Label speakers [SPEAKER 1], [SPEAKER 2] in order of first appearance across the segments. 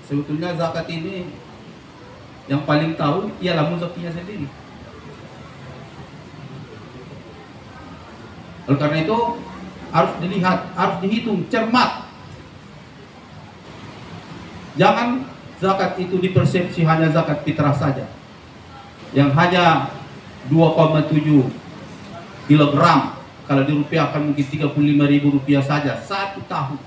[SPEAKER 1] Sebetulnya zakat ini yang paling tahu ialah muzakinya sendiri. Oleh karena itu harus dilihat, harus dihitung cermat. Jangan zakat itu dipersepsi hanya zakat fitrah saja, yang hanya 2,7 kilogram, kalau dirupiahkan mungkin 35.000 rupiah saja 1 tahun.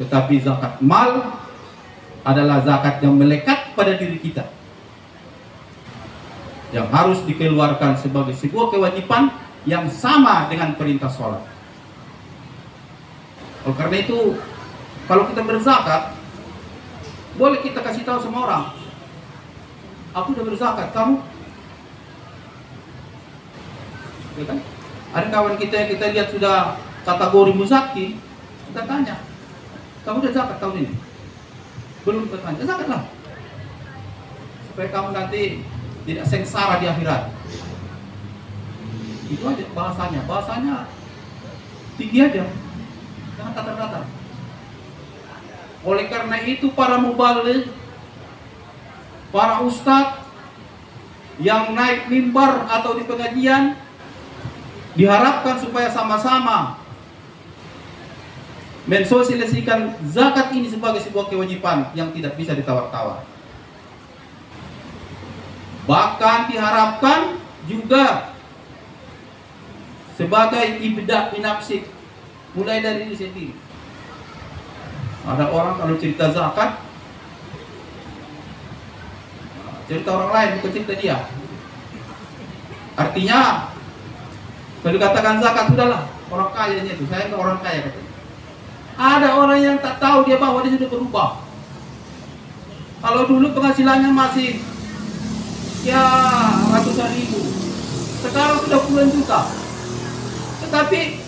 [SPEAKER 1] Tetapi zakat mal adalah zakat yang melekat pada diri kita, yang harus dikeluarkan sebagai sebuah kewajiban yang sama dengan perintah sholat. Oleh karena itu, kalau kita berzakat, boleh kita kasih tahu semua orang, aku udah berzakat, kamu? Ya kan? Ada kawan kita yang kita lihat sudah kategori muzaki, kita tanya, kamu udah zakat tahun ini? Belum, kita tanya, zakatlah, supaya kamu nanti tidak sengsara di akhirat. Itu aja bahasanya tinggi aja, jangan datar-datar. Oleh karena itu para mubaligh, para ustadz yang naik mimbar atau di pengajian diharapkan supaya sama-sama mensosialisasikan zakat ini sebagai sebuah kewajiban yang tidak bisa ditawar-tawar. Bahkan diharapkan juga sebagai ibda' binafsik, mulai dari diri sendiri. Ada orang kalau cerita zakat, cerita orang lain, bukan cerita dia. Artinya kalau dikatakan zakat, sudahlah, orang kayanya itu, saya ke orang kaya katanya. Ada orang yang tak tahu dia bahwa dia sudah berubah. Kalau dulu penghasilannya masih ya ratusan ribu, sekarang sudah puluhan juta, tetapi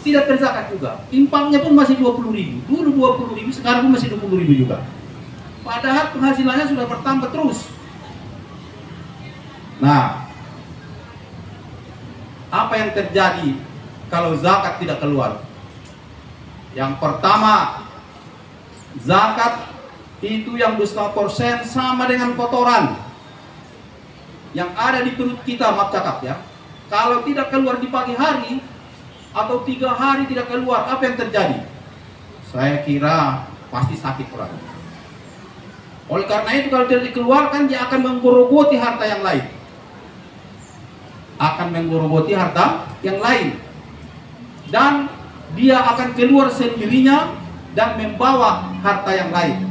[SPEAKER 1] tidak berzakat juga. Infaknya pun masih 20.000. Dulu 20.000, sekarang pun masih 20.000 juga. Padahal penghasilannya sudah bertambah terus. Nah, apa yang terjadi kalau zakat tidak keluar? Yang pertama, zakat itu yang 2% sama dengan kotoran yang ada di perut kita, maaf cakap ya. Kalau tidak keluar di pagi hari atau 3 hari tidak keluar, apa yang terjadi? Saya kira pasti sakit orang. Oleh karena itu kalau tidak dikeluarkan, dia akan menggerogoti harta yang lain. Dan dia akan keluar sendirinya dan membawa harta yang lain.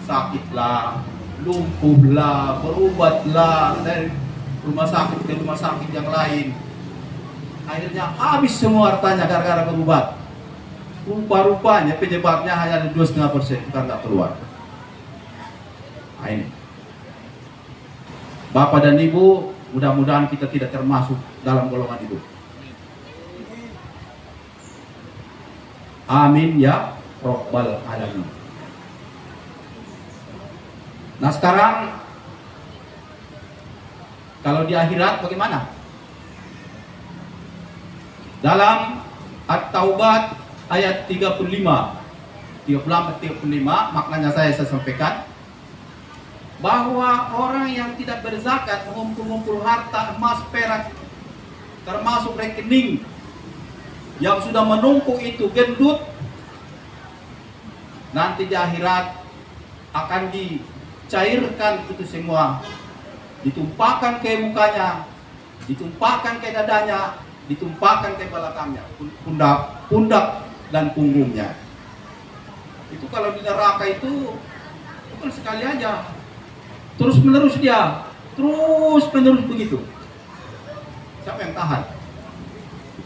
[SPEAKER 1] Sakitlah, lumpuhlah, berobatlah dari rumah sakit ke rumah sakit yang lain. Akhirnya habis semua hartanya gara-gara berobat. Rupa-rupanya penyebabnya hanya 2,5%, bukan nggak keluar. Nah ini, Bapak dan Ibu, mudah-mudahan kita tidak termasuk dalam golongan itu. Amin ya Rabbal Alamin. Nah sekarang, kalau di akhirat bagaimana? Dalam At-Taubat ayat 35, maknanya saya sampaikan, bahwa orang yang tidak berzakat mengumpul-ngumpul harta emas, perak, termasuk rekening yang sudah menumpuk itu gendut, nanti di akhirat akan dicairkan itu semua, ditumpahkan ke mukanya, ditumpahkan ke dadanya, ditumpahkan ke belakangnya, pundak dan punggungnya. Itu kalau di neraka itu bukan sekali aja, terus menerus dia, terus menerus begitu. Siapa yang tahan?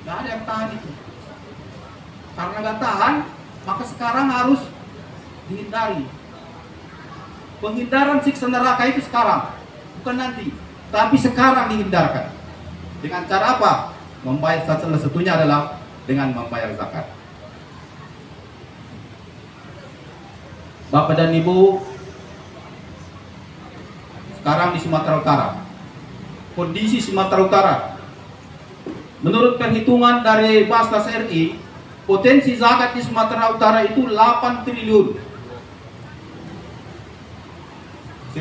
[SPEAKER 1] Gak ada yang tahan itu. Karena gak tahan, maka sekarang harus dihindari. Penghindaran siksa neraka itu sekarang, bukan nanti, tapi sekarang dihindarkan. Dengan cara apa? Membayar, salah satunya adalah dengan membayar zakat. Bapak dan Ibu, sekarang di Sumatera Utara, kondisi Sumatera Utara, menurut perhitungan dari Basnas RI, potensi zakat di Sumatera Utara itu 8 triliun.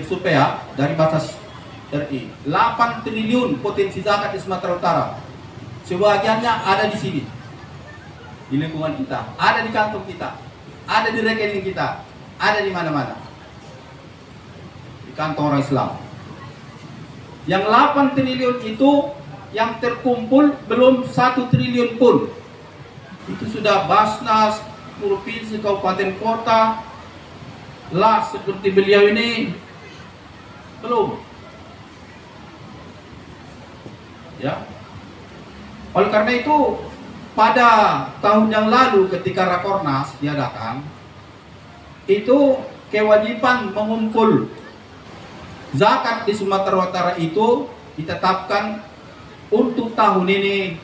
[SPEAKER 1] survei dari Basnas RI, 8 triliun potensi zakat di Sumatera Utara. Sebagiannya ada di sini, di lingkungan kita, ada di kantong kita, ada di rekening kita, ada di mana-mana, di kantong orang Islam. Yang 8 triliun itu yang terkumpul belum 1 triliun pun. Itu sudah Basnas, provinsi, kabupaten, kota, lah seperti beliau ini belum. Ya. Oleh karena itu, pada tahun yang lalu ketika Rakornas diadakan, itu kewajiban mengumpul zakat di Sumatera Utara itu ditetapkan untuk tahun ini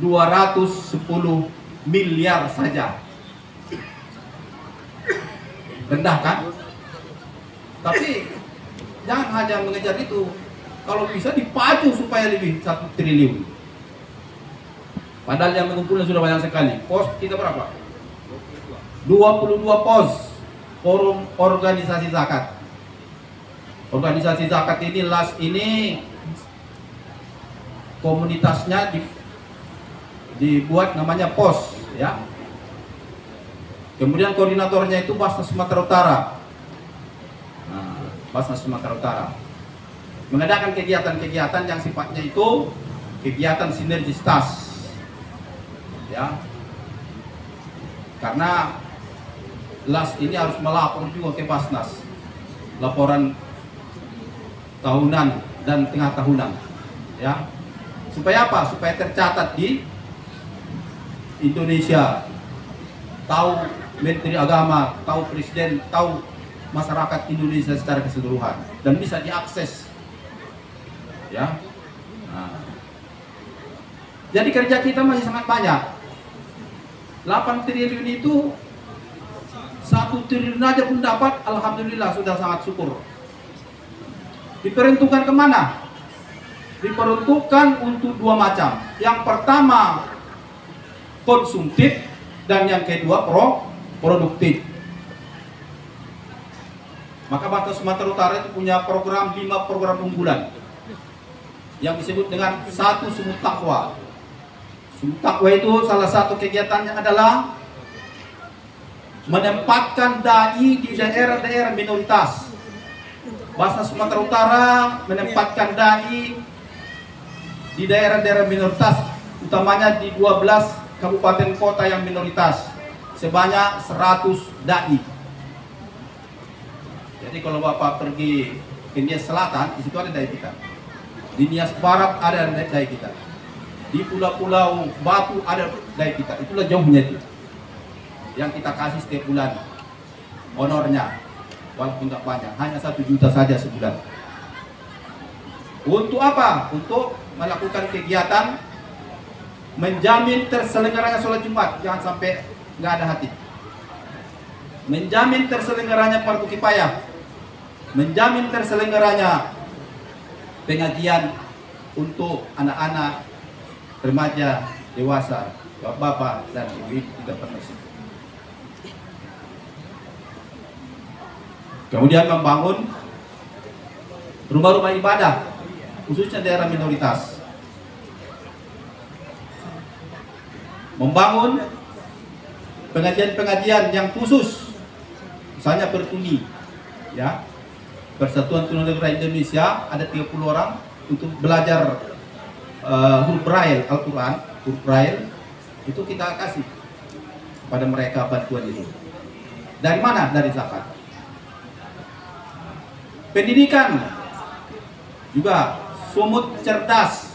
[SPEAKER 1] 210 miliar saja. Rendah kan? Tapi jangan hanya mengejar itu. Kalau bisa dipacu supaya lebih 1 triliun. Padahal yang mengumpulnya sudah banyak sekali. Pos kita berapa? 22 pos forum organisasi zakat. Organisasi zakat ini, LAS ini komunitasnya dibuat namanya pos, ya. Kemudian koordinatornya itu Basnas Sumatera Utara. Nah, Basnas Sumatera Utara mengadakan kegiatan-kegiatan yang sifatnya itu kegiatan sinergitas, ya. Karena LAS ini harus melapor juga ke Basnas, laporan tahunan dan tengah tahunan, ya. Supaya apa? Supaya tercatat di Indonesia, tahu Menteri Agama, tahu Presiden, tahu masyarakat Indonesia secara keseluruhan, dan bisa diakses, ya. Nah, jadi kerja kita masih sangat banyak. 8 triliun itu 1 triliun aja pun dapat, alhamdulillah sudah sangat syukur. Diperuntukkan kemana? Diperuntukkan untuk 2 macam. Yang pertama konsumtif, dan yang kedua produktif. Maka Basnas Sumatera Utara itu punya program 5 program unggulan yang disebut dengan 1 Sumut Takwa. Sumut Takwa itu salah satu kegiatannya adalah menempatkan dai di daerah-daerah minoritas. Basnas Sumatera Utara menempatkan dai di daerah-daerah minoritas, utamanya di 12 kabupaten kota yang minoritas, sebanyak 100 dai. Jadi kalau Bapak pergi ke Nias Selatan, di situ ada dai kita. Di Nias Barat ada dai kita. Di pulau-pulau Batu ada dai kita. Itulah jauhnya itu. Yang kita kasih setiap bulan honornya, walaupun nggak banyak, hanya 1 juta saja sebulan. Untuk apa? Untuk melakukan kegiatan menjamin terselenggaranya sholat Jumat, jangan sampai nggak ada hati. Menjamin terselenggaranya fardu kifayah, menjamin terselenggaranya pengajian untuk anak-anak, remaja, dewasa, bapak-bapak dan ibu-ibu tidak permisi. Kemudian membangun rumah-rumah ibadah, khususnya daerah minoritas. Membangun pengajian-pengajian yang khusus, misalnya Pertuni, ya, Persatuan Tunanetra Indonesia, ada 30 orang untuk belajar huruf Braille Al-Quran, huruf Braille, itu kita kasih pada mereka bantuan itu. Dari mana? Dari zakat. Pendidikan juga, Sumut Cerdas,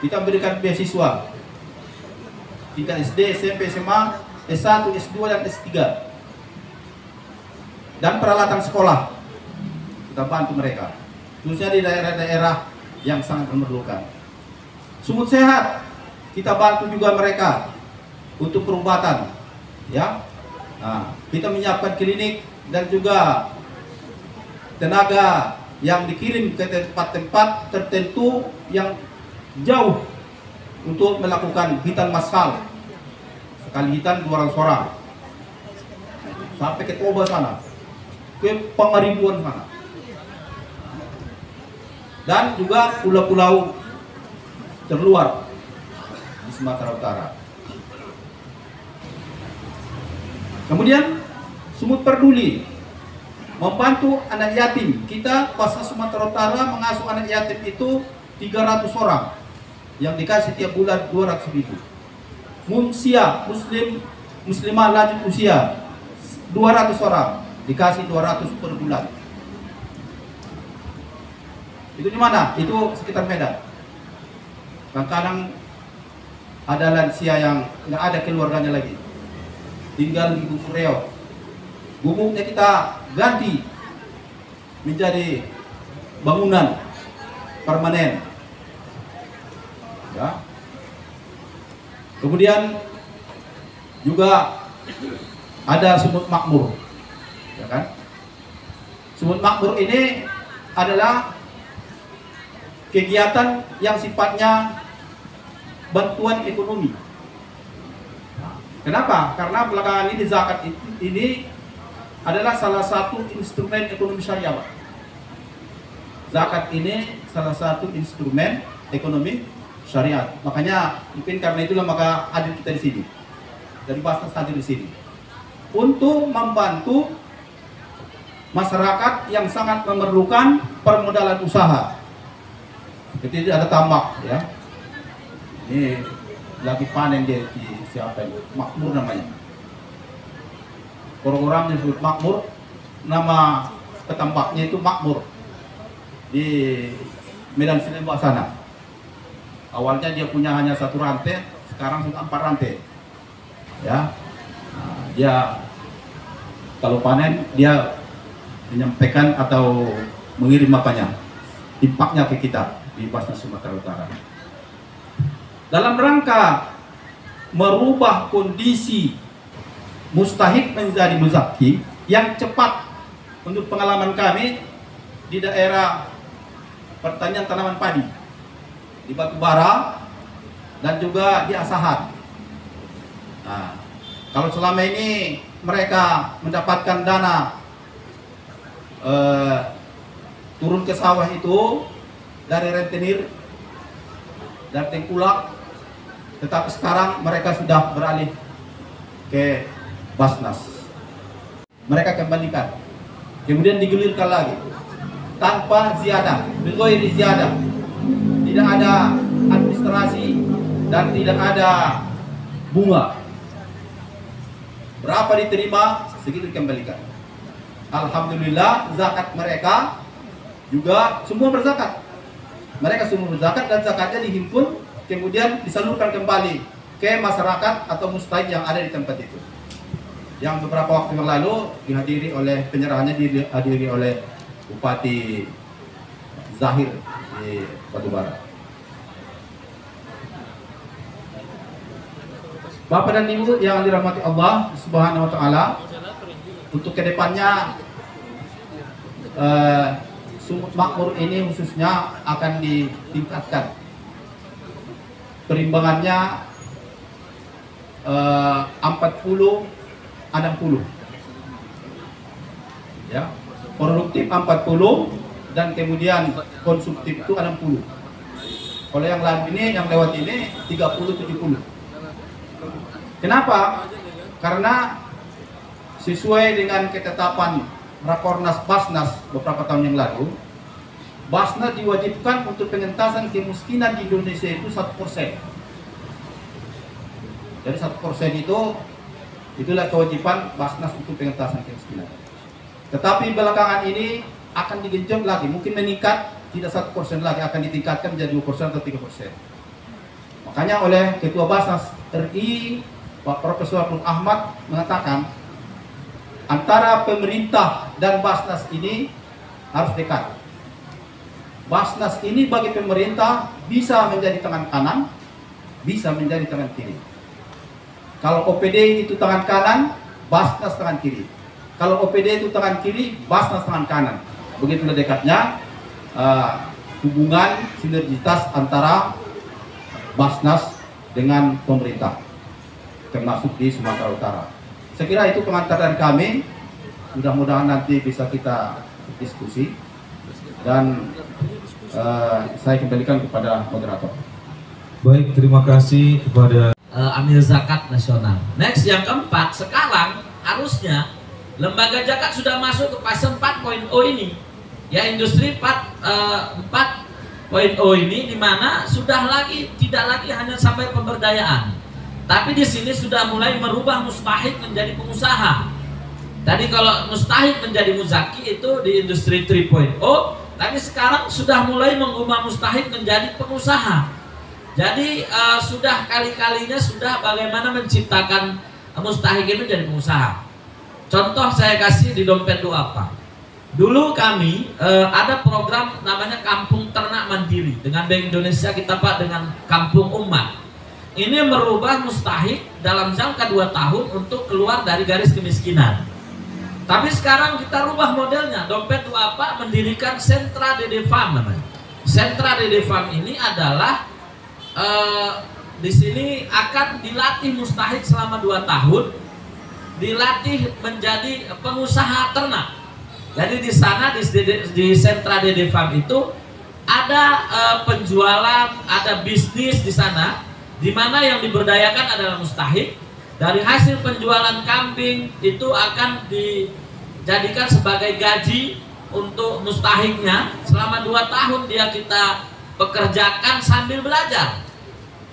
[SPEAKER 1] kita berikan beasiswa tingkat SD, SMP, SMA, S1, S2 dan S3, dan peralatan sekolah kita bantu mereka, khususnya di daerah-daerah yang sangat memerlukan. Sumut Sehat kita bantu juga mereka untuk perobatan, ya. Nah, kita menyiapkan klinik dan juga tenaga yang dikirim ke tempat-tempat tertentu yang jauh untuk melakukan hitan massal. Sekali hitan 200 orang sampai ke Toba sana, ke Pangaribuan sana. dan juga pulau-pulau terluar di Sumatera Utara. Kemudian Sumut Peduli membantu anak yatim. Kita Basnas Sumatera Utara mengasuh anak yatim itu 300 orang yang dikasih tiap bulan 200.000. Munsia muslimah lanjut usia 200 orang dikasih 200 per bulan. Itu di mana? Itu sekitar Medan. Kadang-kadang ada lansia yang nggak ada keluarganya lagi, tinggal di Gumuk Reog. Gumuknya kita ganti menjadi bangunan permanen. Ya. Kemudian juga ada Sumut Makmur, ya kan? Sumut Makmur ini adalah kegiatan yang sifatnya bantuan ekonomi. Kenapa? Karena belakangan ini zakat ini adalah salah satu instrumen ekonomi syariah. Zakat ini salah satu instrumen ekonomi syariat. Makanya mungkin karena itulah maka hadir kita di sini. Dari Basnas hadir di sini untuk membantu masyarakat yang sangat memerlukan permodalan usaha. Seperti ada tambak, ya. Ini lagi panen di siapa ini? Makmur namanya. Orang-orang yang disebut Makmur, nama petambaknya itu Makmur di Medan Silembak sana. Awalnya dia punya hanya 1 rantai, sekarang sudah 4 rantai. Ya, nah, dia kalau panen dia menyampaikan atau mengirim apanya, impaknya ke kita di Basnas Sumatera Utara. Dalam rangka merubah kondisi mustahik menjadi muzaki yang cepat, menurut pengalaman kami di daerah pertanian tanaman padi di Batubara dan juga di Asahan. Nah, kalau selama ini mereka mendapatkan dana turun ke sawah itu dari rentenir dan tengkulak, tetapi sekarang mereka sudah beralih ke Basnas. Mereka kembalikan, kemudian digulirkan lagi tanpa ziyadah, bighairi ziyadah. Tidak ada administrasi dan tidak ada bunga. Berapa diterima, segitu dikembalikan. Alhamdulillah, zakat mereka juga semua berzakat. Mereka semua berzakat dan zakatnya dihimpun, kemudian disalurkan kembali ke masyarakat atau mustahik yang ada di tempat itu. Yang beberapa waktu yang lalu dihadiri oleh penyerahannya dihadiri oleh Bupati Zahir di Batubara. Bapak dan Ibu yang dirahmati Allah Subhanahu wa taala, untuk kedepannya Sumut Makmur ini khususnya akan ditingkatkan. Perimbangannya 40-60. Ya. Produktif 40 dan kemudian konsumtif itu 60. Kalau yang lain ini, yang lewat ini 30-70. Kenapa? Karena sesuai dengan ketetapan Rakornas Basnas beberapa tahun yang lalu, Basnas diwajibkan untuk pengentasan kemiskinan di Indonesia itu 1%. Jadi 1% itulah kewajiban Basnas untuk pengentasan kemiskinan. Tetapi belakangan ini akan digenjot lagi, mungkin meningkat, tidak 1% lagi, akan ditingkatkan menjadi 2% atau 3%. Makanya oleh Ketua Basnas RI Pak Profesor Nur Ahmad mengatakan antara pemerintah dan Basnas ini harus dekat. Basnas ini bagi pemerintah bisa menjadi tangan kanan, bisa menjadi tangan kiri. Kalau OPD itu tangan kanan, Basnas tangan kiri. Kalau OPD itu tangan kiri, Basnas tangan kanan. Begitulah dekatnya hubungan sinergitas antara Basnas dengan pemerintah, termasuk di Sumatera Utara. Saya kira itu pengantar dari kami. Mudah-mudahan nanti bisa kita diskusi dan Saya kembalikan kepada moderator.
[SPEAKER 2] Baik, terima kasih kepada
[SPEAKER 3] Amil Zakat Nasional. Next, yang keempat, sekarang harusnya lembaga zakat sudah masuk ke fase 4.0 ini, ya, industri 4.0 ini, dimana sudah tidak lagi hanya sampai pemberdayaan, tapi di sini sudah mulai merubah mustahik menjadi pengusaha. Tadi kalau mustahik menjadi muzaki itu di industri 3.0, tapi sekarang sudah mulai mengubah mustahik menjadi pengusaha. Jadi sudah kali-kalinya sudah bagaimana menciptakan mustahik itu jadi pengusaha. Contoh saya kasih di Dompet Duafa. Dulu kami ada program namanya Kampung Ternak Mandiri. Dengan Bank Indonesia kita Pak dengan Kampung Umat. Ini merubah mustahik dalam jangka 2 tahun untuk keluar dari garis kemiskinan. Tapi sekarang kita rubah modelnya. Dompet Duafa mendirikan Sentra Dede Farm namanya. Sentra Dede Farm ini adalah di sini akan dilatih mustahik selama 2 tahun, dilatih menjadi pengusaha ternak. Jadi di sana di Sentra Dede Farm itu ada penjualan, ada bisnis di sana, di mana yang diberdayakan adalah mustahik. Dari hasil penjualan kambing itu akan dijadikan sebagai gaji untuk mustahiknya. Selama 2 tahun dia kita pekerjakan sambil belajar.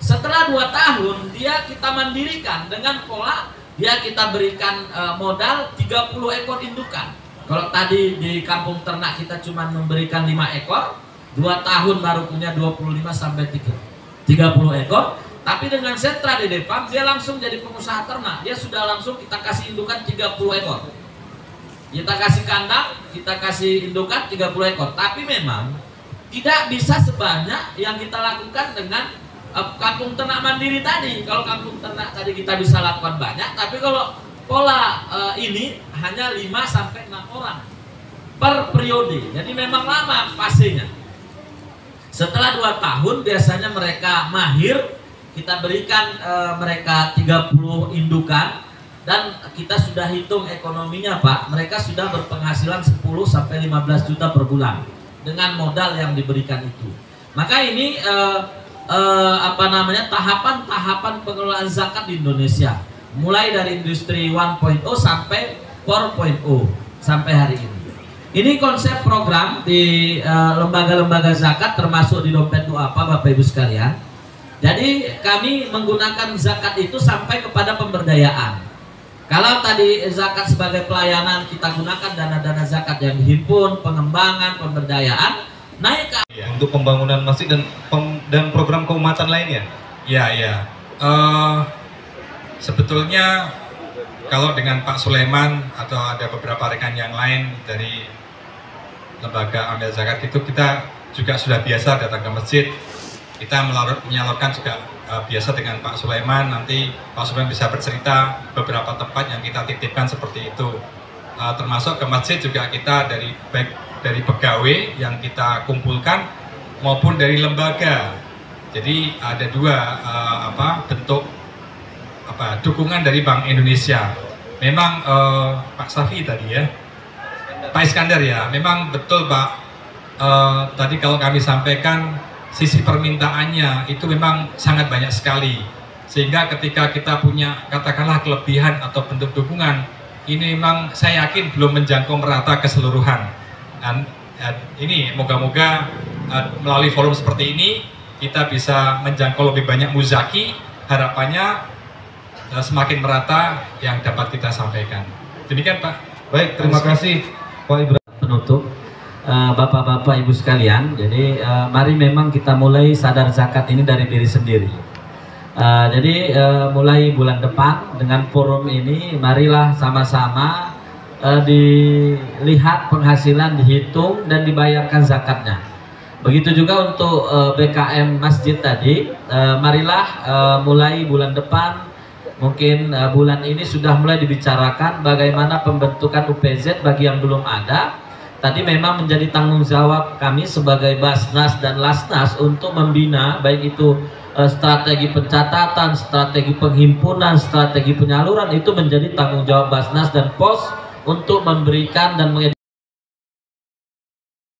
[SPEAKER 3] Setelah 2 tahun dia kita mandirikan dengan pola dia kita berikan modal 30 ekor indukan. Kalau tadi di kampung ternak kita cuma memberikan 5 ekor, 2 tahun baru punya 25 sampai 30 ekor. Tapi dengan Sentra Dede Farm dia langsung jadi pengusaha ternak. Dia sudah langsung kita kasih indukan 30 ekor. Kita kasih kandang, kita kasih indukan 30 ekor. Tapi memang tidak bisa sebanyak yang kita lakukan dengan kampung ternak mandiri tadi. Kalau kampung ternak tadi kita bisa lakukan banyak, tapi kalau pola ini hanya 5 sampai 6 orang per periode. Jadi memang lama fasenya. Setelah 2 tahun biasanya mereka mahir, kita berikan mereka 30 indukan dan kita sudah hitung ekonominya Pak. Mereka sudah berpenghasilan 10 sampai 15 juta per bulan dengan modal yang diberikan itu. Maka ini tahapan-tahapan pengelolaan zakat di Indonesia, mulai dari industri 1.0 sampai 4.0 sampai hari ini. Ini konsep program di lembaga-lembaga zakat termasuk di Dompet Duafa Bapak Ibu sekalian. Jadi kami menggunakan zakat itu sampai kepada pemberdayaan. Kalau tadi zakat sebagai pelayanan kita gunakan dana-dana zakat yang dihimpun, pengembangan, pemberdayaan, naik ke
[SPEAKER 2] untuk pembangunan masjid dan program keumatan lainnya.
[SPEAKER 4] Ya. Sebetulnya kalau dengan Pak Sulaiman atau ada beberapa rekan yang lain dari lembaga amil zakat itu, kita juga sudah biasa datang ke masjid. Kita menyalurkan juga biasa dengan Pak Sulaiman. Nanti Pak Sulaiman bisa bercerita beberapa tempat yang kita titipkan seperti itu. Termasuk ke masjid juga kita baik dari pegawai yang kita kumpulkan maupun dari lembaga. Jadi ada 2 bentuk dukungan dari Bank Indonesia. Memang Pak Safi tadi ya, Pak Iskandar ya, memang betul Pak. Tadi kalau kami sampaikan sisi permintaannya itu memang sangat banyak sekali, sehingga ketika kita punya katakanlah kelebihan atau bentuk dukungan ini memang saya yakin belum menjangkau merata keseluruhan. Dan ini moga-moga melalui forum seperti ini kita bisa menjangkau lebih banyak muzaki. Harapannya semakin merata yang dapat kita sampaikan. Demikian Pak.
[SPEAKER 2] Baik, terima kasih Pak Ibrahim.
[SPEAKER 3] Penutup, Bapak-bapak Ibu sekalian, jadi mari memang kita mulai sadar zakat ini dari diri sendiri. Jadi mulai bulan depan dengan forum ini, marilah sama-sama dilihat penghasilan, dihitung dan dibayarkan zakatnya. Begitu juga untuk BKM masjid tadi, marilah mulai bulan depan, mungkin bulan ini sudah mulai dibicarakan bagaimana pembentukan UPZ bagi yang belum ada. Tadi memang menjadi tanggung jawab kami sebagai Basnas dan Lasnas untuk membina baik itu strategi pencatatan, strategi penghimpunan, strategi penyaluran, itu menjadi tanggung jawab Basnas dan Pos untuk memberikan dan